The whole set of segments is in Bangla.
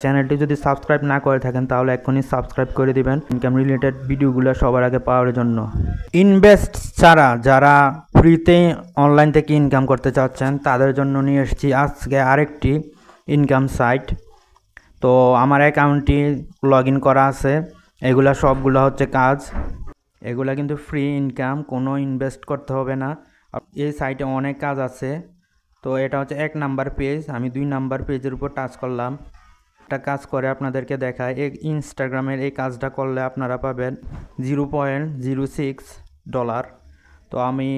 চ্যানেলটি যদি সাবস্ক্রাইব না করে থাকেন তাহলে এখনই সাবস্ক্রাইব করে দিবেন ইনকাম রিলেটেড ভিডিওগুলো সবার আগে পাওয়ার জন্য। ইনভেস্ট ছাড়া যারা ফ্রিতে অনলাইন থেকে ইনকাম করতে চাচ্ছেন তাদের জন্য নিয়ে এসেছি আজকে আরেকটি ইনকাম সাইট। তো আমার অ্যাকাউন্টটি লগ ইন করা আছে। এগুলা সবগুলো হচ্ছে কাজ, এগুলা কিন্তু ফ্রি ইনকাম, কোনো ইনভেস্ট করতে হবে না। এই সাইটে অনেক কাজ আছে। তো এটা হচ্ছে 1 নাম্বার পেজ, আমি 2 নাম্বার পেজের উপর টাচ করলাম। একটা কাজ করে আপনাদেরকে দেখায়। এই ইনস্টাগ্রামের এই কাজটা করলে আপনারা পাবেন $0.06। তো আমি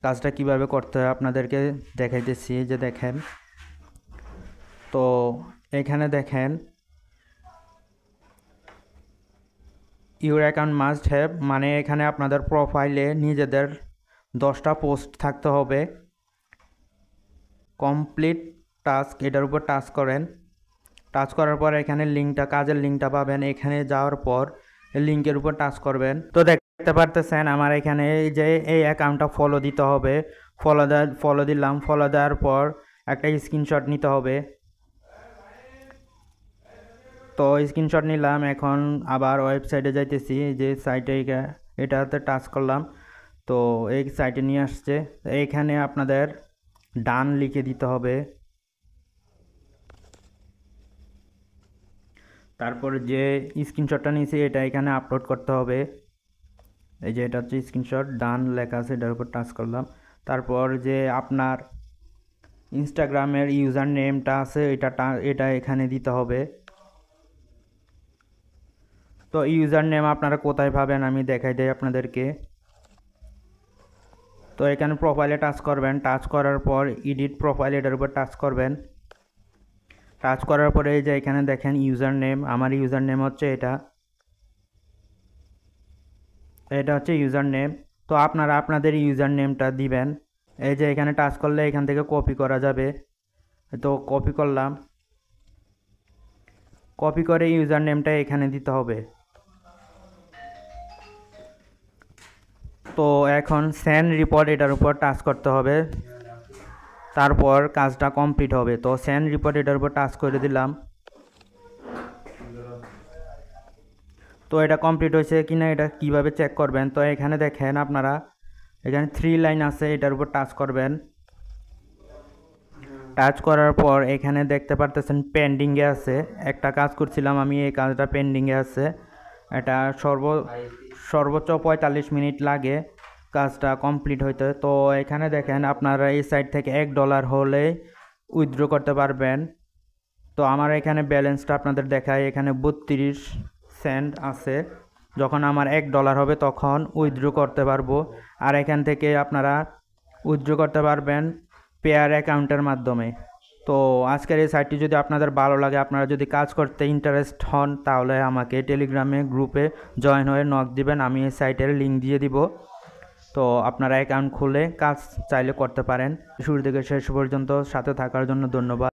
কাজটা কিভাবে করতে হয় আপনাদেরকে দেখাইতেছি, যে দেখেন। তো এখানে দেখেন ইউর অ্যাকাউন্ট মাস্ট হ্যাভ, মানে এখানে আপনাদের প্রোফাইলে নিজেদের 10টা পোস্ট থাকতে হবে। কমপ্লিট টাস্ক, এটার উপর টাচ করেন। টাচ করার পর এখানে লিঙ্কটা, কাজের লিঙ্কটা পাবেন। এখানে যাওয়ার পর লিঙ্কের উপর টাচ করবেন। তো দেখতে পারতেছেন আমার এখানে যে এই অ্যাকাউন্টটা ফলো দিতে হবে। ফলো দিলাম। ফলো দেওয়ার পর একটা স্ক্রিনশট নিতে হবে। তো স্ক্রিনশট নিলাম। এখন আবার ওয়েবসাইটে যাইতেছি, যে সাইটে এটাতে টাচ করলাম। তো এই সাইটে নিয়ে আসছে। এইখানে আপনাদের ডান লিখে দিতে হবে। তারপর যে স্ক্রিনশটটা নিয়েছি এটা এখানে আপলোড করতে হবে। এই যে এটা হচ্ছে স্ক্রিনশট, ডান লেখা আছে, এটার উপর টাচ করলাম। তারপর যে আপনার ইনস্টাগ্রামের ইউজার নেমটা আছে এটা এখানে দিতে হবে। তো ইউজার নেম আপনারা কোথায় পাবেন আমি দেখাই দেই আপনাদেরকে। তো এখানে প্রোফাইলে টাচ করবেন। টাচ করার পর এডিট প্রোফাইল, এটার উপর টাচ করবেন। টাচ করার পরে এই যে এখানে দেখেন ইউজার নেম, আমার ইউজার নেম হচ্ছে এটা হচ্ছে ইউজার নেম। তো আপনারা আপনাদের ইউজার নেমটা দিবেন। এই যে এখানে টাচ করলে এখান থেকে কপি করা যাবে। তো কপি করলাম। কপি করে ইউজার নেমটা এখানে দিতে হবে। তো এখন সেন্ড রিপোর্ট, এটার উপর টাচ করতে হবে। তারপর কাজটা কমপ্লিট হবে। তো সেন্ড রিপোর্ট, এটার উপর টাচ করে দিলাম। তো এটা কমপ্লিট হয়েছে কিনা এটা কিভাবে চেক করবেন, তো এখানে দেখেন আপনারা এখানে 3 লাইন আছে, এটার উপর টাচ করবেন। টাচ করার পর এখানে দেখতে পারতেছেন পেন্ডিংয়ে আছে। একটা কাজ করছিলাম আমি, এই কাজটা পেন্ডিংয়ে আছে। এটা সর্বোচ্চ 45 মিনিট লাগে কাজটা কমপ্লিট হইতে। তো এখানে দেখেন আপনারা এই সাইট থেকে $1 হলে উইথড্র করতে পারবেন। তো আমার এখানে ব্যালেন্সটা আপনাদের দেখায়, এখানে 32 সেন্ট আছে। যখন আমার $1 হবে তখন উইথড্র করতে পারবো। আর এখান থেকে আপনারা উইথড্র করতে পারবেন পেয়ার অ্যাকাউন্টের মাধ্যমে। তো আজকের এই সাইটটি যদি আপনাদের ভালো লাগে, আপনারা যদি কাজ করতে ইন্টারেস্ট হন, তাহলে আমাকে টেলিগ্রামে গ্রুপে জয়েন হয়ে নক দিবেন, আমি এই সাইটের লিঙ্ক দিয়ে দিব। তো আপনারা অ্যাকাউন্ট খুলে কাজ চাইলে করতে পারেন। শুরু থেকে শেষ পর্যন্ত সাথে থাকার জন্য ধন্যবাদ।